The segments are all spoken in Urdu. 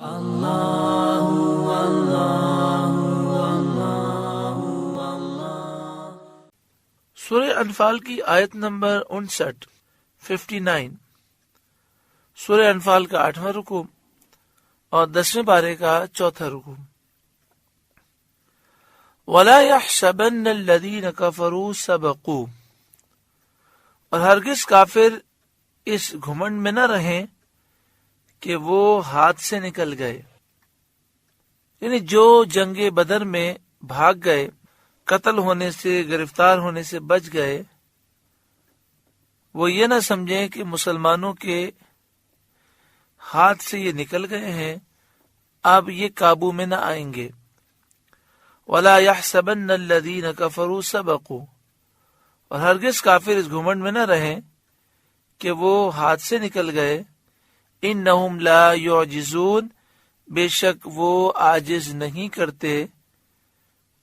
سورہ انفال کی آیت نمبر 59 سورہ انفال کا 8واں رکوع اور 10ویں پارے کا 4تھا رکوع. وَلَا يَحْسَبَنَّ الَّذِينَ كَفَرُوا سَبَقُوا، اور ہرگز کافر اس گھمنڈ میں نہ رہیں کہ وہ ہاتھ سے نکل گئے. یعنی جو جنگ بدر میں بھاگ گئے، قتل ہونے سے، گرفتار ہونے سے بچ گئے، وہ یہ نہ سمجھیں کہ مسلمانوں کے ہاتھ سے یہ نکل گئے ہیں، اب یہ قابو میں نہ آئیں گے. وَلَا يَحْسَبَنَّ الَّذِينَ كَفَرُوا سَبَقُوا، اور ہرگز کافر اس گھمنڈ میں نہ رہیں کہ وہ ہاتھ سے نکل گئے. إِنَّهُمْ لَا يُعْجِزُونَ، بے شک وہ عاجز نہیں کرتے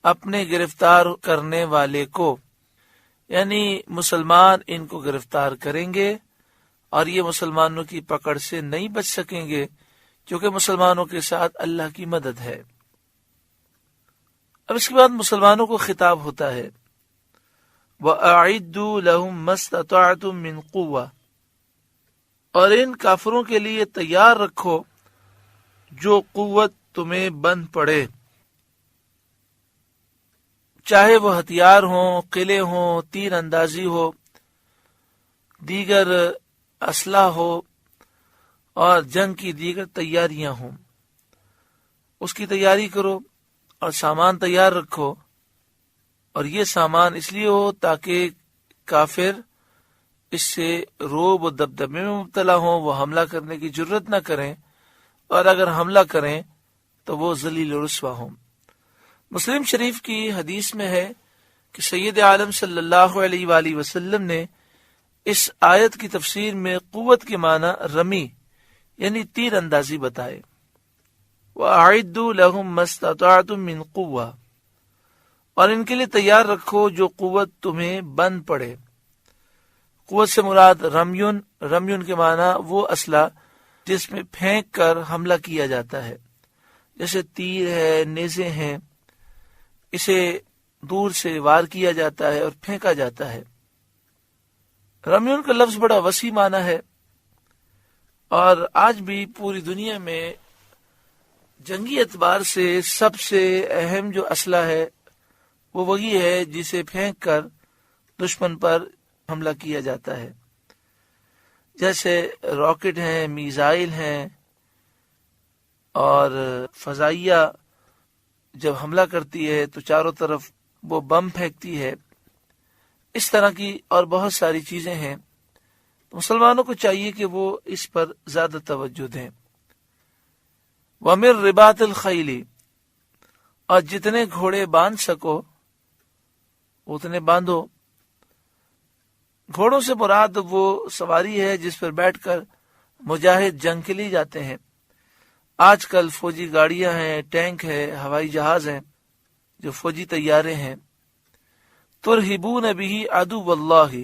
اپنے گرفتار کرنے والے کو. یعنی مسلمان ان کو گرفتار کریں گے اور یہ مسلمانوں کی پکڑ سے نہیں بچ سکیں گے، کیونکہ مسلمانوں کے ساتھ اللہ کی مدد ہے. اب اس کے بعد مسلمانوں کو خطاب ہوتا ہے، وَأَعِدُّوا لَهُم مَّا اسْتَطَعْتُم مِّن قُوَّةٍ، اور ان کافروں کے لیے تیار رکھو جو قوت تمہیں بن پڑے، چاہے وہ ہتھیار ہوں، قلعے ہوں، تیر اندازی ہو، دیگر اسلحہ ہو اور جنگ کی دیگر تیاریاں ہوں. اس کی تیاری کرو اور سامان تیار رکھو، اور یہ سامان اس لیے ہو تاکہ کافر اس سے روب و دبدبے میں مبتلا ہوں، وہ حملہ کرنے کی جرت نہ کریں، اور اگر حملہ کریں تو وہ ذلیل و رسوا ہوں. مسلم شریف کی حدیث میں ہے کہ سید عالم صلی اللہ علیہ وآلہ وسلم نے اس آیت کی تفسیر میں قوت کے معنی رمی یعنی تیر اندازی بتائے. وَأَعِدُّوا لَهُم مَّا اسْتَطَعْتُم مِّن قُوَّةٍ، اور ان کے لیے تیار رکھو جو قوت تمہیں بن پڑے. قوت سے مراد رمیون کے معنی وہ اسلحہ جس میں پھینک کر حملہ کیا جاتا ہے، جیسے تیر ہے، نیزے ہیں، اسے دور سے وار کیا جاتا ہے اور پھینکا جاتا ہے. رمیون کا لفظ بڑا وسیع معنی ہے، اور آج بھی پوری دنیا میں جنگی اعتبار سے سب سے اہم جو اسلحہ ہے وہ وہی ہے جسے پھینک کر دشمن پر حملہ کیا جاتا ہے. جیسے راکٹ ہیں، میزائل ہیں، اور فضائیہ جب حملہ کرتی ہے تو چاروں طرف وہ بم پھینکتی ہے. اس طرح کی اور بہت ساری چیزیں ہیں. مسلمانوں کو چاہیے کہ وہ اس پر زیادہ توجہ دیں. وَمِن رِبَاطِ الْخَيْلِ، اور جتنے گھوڑے باندھ سکو اتنے باندھو. گھوڑوں سے مراد وہ سواری ہے جس پر بیٹھ کر مجاہد جنگ کے لیے جاتے ہیں. آج کل فوجی گاڑیاں ہیں، ٹینک ہے، ہوائی جہاز ہیں، جو فوجی طیارے ہیں. ترہبون بہ عدو اللہ،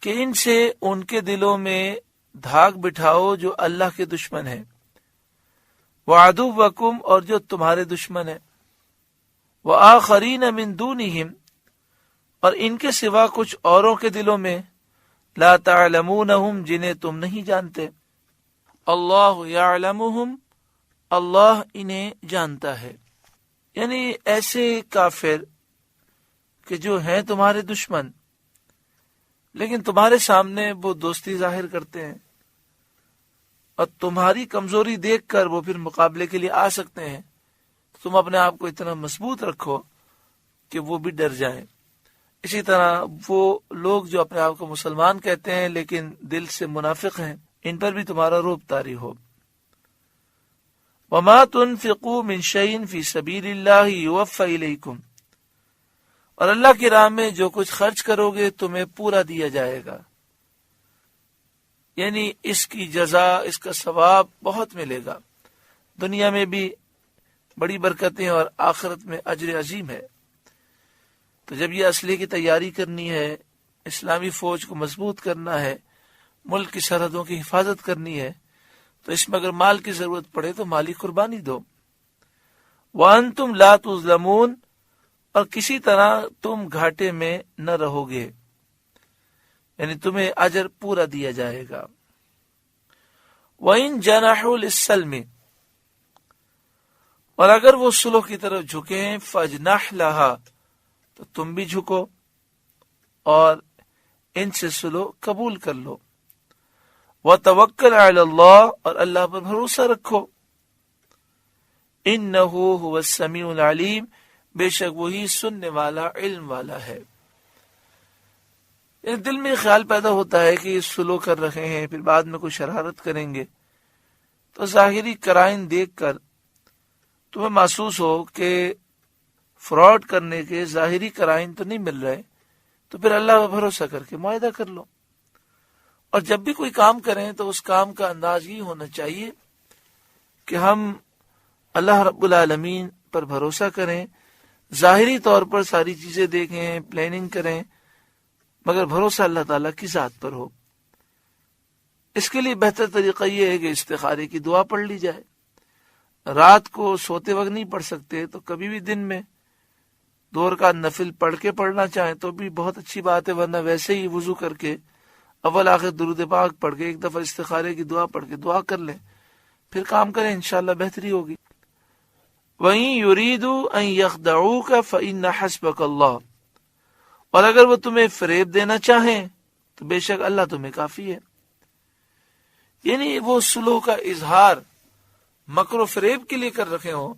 کہ ان سے ان کے دلوں میں دھاگ بٹھاؤ جو اللہ کے دشمن ہیں. وعدوکم، اور جو تمہارے دشمن ہیں. وآخرین من دونہم، اور ان کے سوا کچھ اوروں کے دلوں میں. لا تعلمونہم، جنہیں تم نہیں جانتے. اللہ یعلمہم، اللہ انہیں جانتا ہے. یعنی ایسے کافر کہ جو ہیں تمہارے دشمن، لیکن تمہارے سامنے وہ دوستی ظاہر کرتے ہیں، اور تمہاری کمزوری دیکھ کر وہ پھر مقابلے کے لیے آ سکتے ہیں. تم اپنے آپ کو اتنا مضبوط رکھو کہ وہ بھی ڈر جائیں. اسی طرح وہ لوگ جو اپنے آپ کو مسلمان کہتے ہیں لیکن دل سے منافق ہیں، ان پر بھی تمہارا روب طاری ہو. وَمَا تُنْفِقُوا مِنْ شَيْءٍ فِي سَبِيلِ اللَّهِ يُوَفَّ إِلَيْكُمْ، اور اللہ کی راہ میں جو کچھ خرچ کرو گے تمہیں پورا دیا جائے گا. یعنی اس کی جزا، اس کا ثواب بہت ملے گا. دنیا میں بھی بڑی برکتیں اور آخرت میں اجر عظیم ہے. تو جب یہ اسلحے کی تیاری کرنی ہے، اسلامی فوج کو مضبوط کرنا ہے، ملک کی سرحدوں کی حفاظت کرنی ہے، تو اس میں اگر مال کی ضرورت پڑے تو مالی قربانی دو۔ وَأَنْتُمْ لَا تُظْلَمُونَ، اور کسی طرح تم گھاٹے میں نہ رہو گے، یعنی تمہیں اجر پورا دیا جائے گا۔ وَإِنْ جَنَحُوا لِلسَّلْمِ، اور اگر وہ صلح کی طرف جھکیں، فَاجْنَحْ لَهَا، تو تم بھی جھکو اور ان سے صلح قبول کر لو۔ وَتَوَكَّلْ عَلَى اللَّهِ، اور اللہ پر بھروسہ رکھو۔ إِنَّهُ هُوَ السَّمِيعُ الْعَلِيمُ، بے شک وہی سننے والا، علم والا ہے۔ دل میں خیال پیدا ہوتا ہے کہ صلح کر رہے ہیں، پھر بعد میں کوئی شرارت کریں گے، تو ظاہری قرائن دیکھ کر تمہیں محسوس ہو کہ فراڈ کرنے کے ظاہری قرائن تو نہیں مل رہے، تو پھر اللہ پر بھروسہ کر کے معاہدہ کر لو۔ اور جب بھی کوئی کام کریں تو اس کام کا انداز یہ ہونا چاہیے کہ ہم اللہ رب العالمین پر بھروسہ کریں، ظاہری طور پر ساری چیزیں دیکھیں، پلاننگ کریں، مگر بھروسہ اللہ تعالیٰ کی ذات پر ہو۔ اس کے لیے بہتر طریقہ یہ ہے کہ استخارے کی دعا پڑھ لی جائے۔ رات کو سوتے وقت نہیں پڑھ سکتے تو کبھی بھی دن میں 2 رکعت نفل پڑھ کے پڑھنا چاہیں تو بھی بہت اچھی بات ہے، ورنہ ویسے ہی وضو کر کے اول آخر درود پاک پڑھ کے ایک دفعہ استخارے کی دعا پڑھ کے دعا کر لیں، پھر کام کریں، انشاءاللہ بہتری ہوگی۔ وَإِن يُرِيدُوا أَن يَخْدَعُوكَ فَإِنَّ حَسْبَكَ اللَّهُ، اور اگر وہ تمہیں فریب دینا چاہیں تو بے شک اللہ تمہیں کافی ہے۔ یعنی وہ صلح کا اظہار مکر و فریب کے لیے کر رکھے ہوں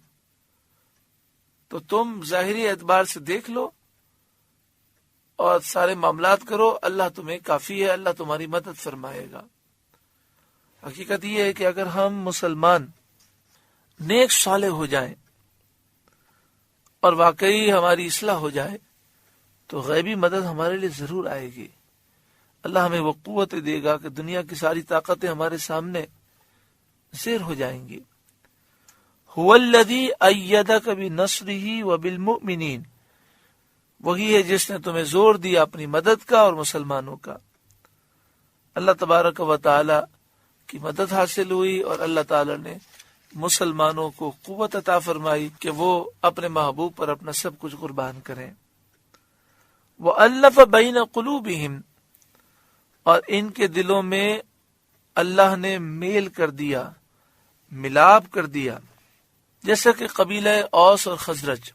تو تم ظاہری اعتبار سے دیکھ لو اور سارے معاملات کرو، اللہ تمہیں کافی ہے، اللہ تمہاری مدد فرمائے گا۔ حقیقت یہ ہے کہ اگر ہم مسلمان نیک صالح ہو جائیں اور واقعی ہماری اصلاح ہو جائے تو غیبی مدد ہمارے لیے ضرور آئے گی۔ اللہ ہمیں وہ قوت دے گا کہ دنیا کی ساری طاقتیں ہمارے سامنے زیر ہو جائیں گی۔ هُوَ الَّذِي أَيَّدَكَ بِنَصْرِهِ وَبِالْمُؤْمِنِينَ، وہی ہے جس نے تمہیں زور دیا اپنی مدد کا اور مسلمانوں کا۔ اللہ تبارک و تعالی کی مدد حاصل ہوئی اور اللہ تعالی نے مسلمانوں کو قوت عطا فرمائی کہ وہ اپنے محبوب پر اپنا سب کچھ قربان کریں۔ وَأَلَّفَ بَيْنَ قُلُوبِهِمْ، اور ان کے دلوں میں اللہ نے میل کر دیا، ملاپ کر دیا، جیسا کہ قبیلہ اوس اور خزرج،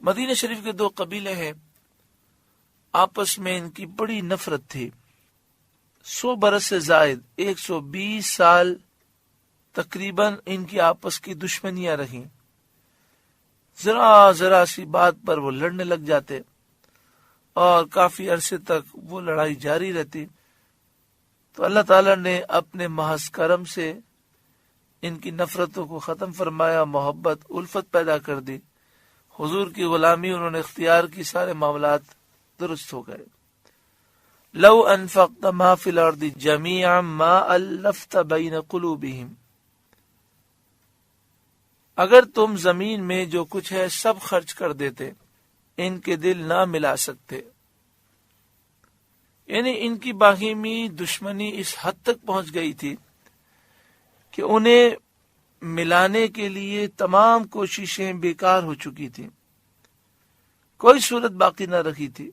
مدینہ شریف کے 2 قبیلے ہیں، آپس میں ان کی بڑی نفرت تھی۔ 100 برس سے زائد 120 سال تقریباً ان کی آپس کی دشمنیاں رہیں، ذرا سی بات پر وہ لڑنے لگ جاتے اور کافی عرصے تک وہ لڑائی جاری رہتی۔ تو اللہ تعالیٰ نے اپنے محض کرم سے ان کی نفرتوں کو ختم فرمایا، محبت الفت پیدا کر دی، حضور کی غلامی انہوں نے اختیار کی، سارے معاملات درست ہو گئے۔ لو انفقت ما فی الارض جميعا ما الفت بین قلوبہم، اگر تم زمین میں جو کچھ ہے سب خرچ کر دیتے ان کے دل نہ ملا سکتے۔ یعنی ان کی باہمی دشمنی اس حد تک پہنچ گئی تھی کہ انہیں ملانے کے لیے تمام کوششیں بیکار ہو چکی تھی، کوئی صورت باقی نہ رکھی تھی،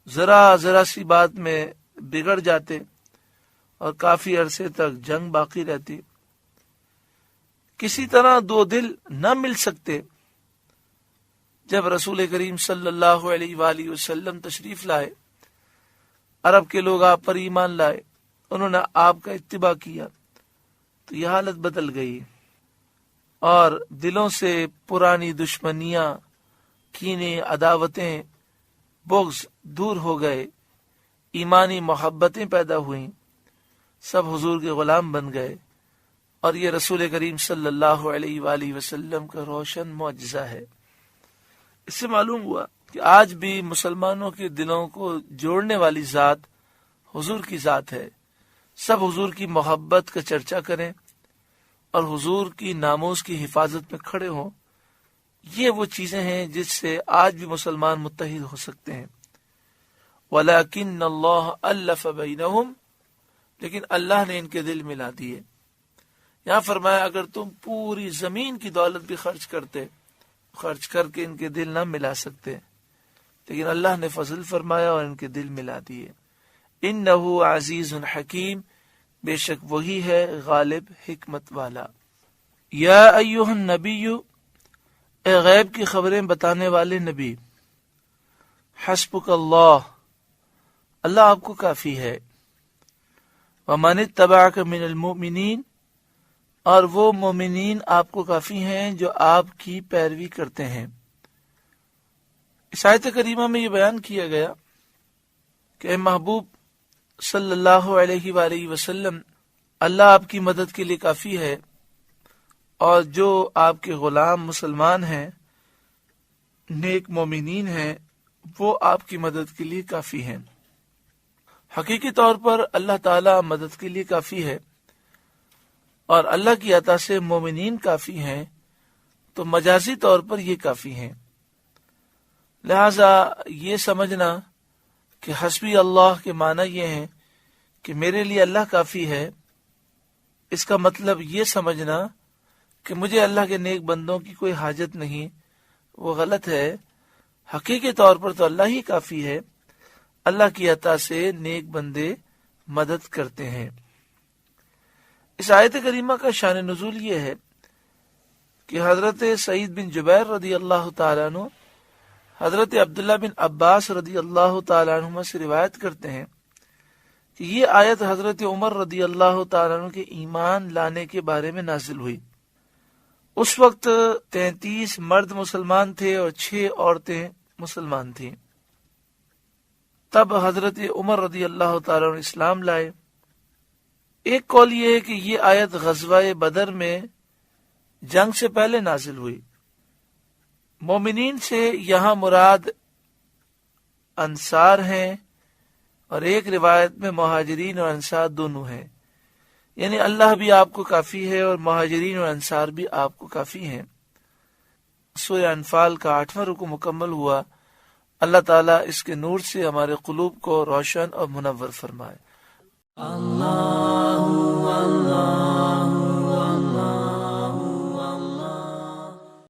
ذرا سی بات میں بگڑ جاتے اور کافی عرصے تک جنگ باقی رہتی، کسی طرح 2 دل نہ مل سکتے۔ جب رسول کریم صلی اللہ علیہ وآلہ وسلم تشریف لائے، عرب کے لوگ آپ پر ایمان لائے، انہوں نے آپ کا اتباع کیا، تو یہ حالت بدل گئی اور دلوں سے پرانی دشمنیاں، کینے، عداوتیں، بغض دور ہو گئے، ایمانی محبتیں پیدا ہوئیں، سب حضور کے غلام بن گئے، اور یہ رسول کریم صلی اللہ علیہ وآلہ وسلم کا روشن معجزہ ہے۔ اس سے معلوم ہوا کہ آج بھی مسلمانوں کے دلوں کو جوڑنے والی ذات حضور کی ذات ہے۔ سب حضور کی محبت کا چرچا کریں اور حضور کی ناموس کی حفاظت میں کھڑے ہوں، یہ وہ چیزیں ہیں جس سے آج بھی مسلمان متحد ہو سکتے ہیں۔ وَلَكِنَّ اللَّهَ أَلَّفَ بَيْنَهُمْ، لیکن اللہ نے ان کے دل ملا دیے۔ یہاں فرمایا اگر تم پوری زمین کی دولت بھی خرچ کر کے ان کے دل نہ ملا سکتے، لیکن اللہ نے فضل فرمایا اور ان کے دل ملا دیے۔ انہ عزیز حکیم، بے شک وہی ہے غالب حکمت والا۔ یا ایھا النبی، اے غیب کی خبریں بتانے والے نبی، حسبک اللہ، اللہ آپ کو کافی ہے، ومن اتبعک من المؤمنین، اور وہ مومنین آپ کو کافی ہیں جو آپ کی پیروی کرتے ہیں۔ اس آیت کریمہ میں یہ بیان کیا گیا کہ اے محبوب صلی اللہ علیہ وآلہ وسلم، اللہ آپ کی مدد کے لیے کافی ہے، اور جو آپ کے غلام مسلمان ہیں، نیک مومنین ہیں، وہ آپ کی مدد کے لیے کافی ہیں۔ حقیقی طور پر اللہ تعالی مدد کے لیے کافی ہے، اور اللہ کی عطا سے مومنین کافی ہیں، تو مجازی طور پر یہ کافی ہیں۔ لہذا یہ سمجھنا کہ حسبی اللہ کے معنی یہ ہیں کہ میرے لیے اللہ کافی ہے، اس کا مطلب یہ سمجھنا کہ مجھے اللہ کے نیک بندوں کی کوئی حاجت نہیں، وہ غلط ہے۔ حقیقی طور پر تو اللہ ہی کافی ہے، اللہ کی عطا سے نیک بندے مدد کرتے ہیں۔ اس آیت کریمہ کا شان نزول یہ ہے کہ حضرت سعید بن جبیر رضی اللہ تعالیٰ عنہ حضرت عبداللہ بن عباس رضی اللہ تعالیٰ عنہ سے روایت کرتے ہیں کہ یہ آیت حضرت عمر رضی اللہ تعالیٰ عنہ کے ایمان لانے کے بارے میں نازل ہوئی۔ اس وقت 33 مرد مسلمان تھے اور 6 عورتیں مسلمان تھیں۔ تب حضرت عمر رضی اللہ تعالیٰ عنہ اسلام لائے۔ ایک قول یہ ہے کہ یہ آیت غزوہ بدر میں جنگ سے پہلے نازل ہوئی۔ مومنین سے یہاں مراد انصار ہیں، اور ایک روایت میں مہاجرین اور انصار دونوں ہیں، یعنی اللہ بھی آپ کو کافی ہے اور مہاجرین اور انصار بھی آپ کو کافی ہیں۔ سورہ انفال کا 8واں رکوع مکمل ہوا۔ اللہ تعالیٰ اس کے نور سے ہمارے قلوب کو روشن اور منور فرمائے۔ اللہ اللہ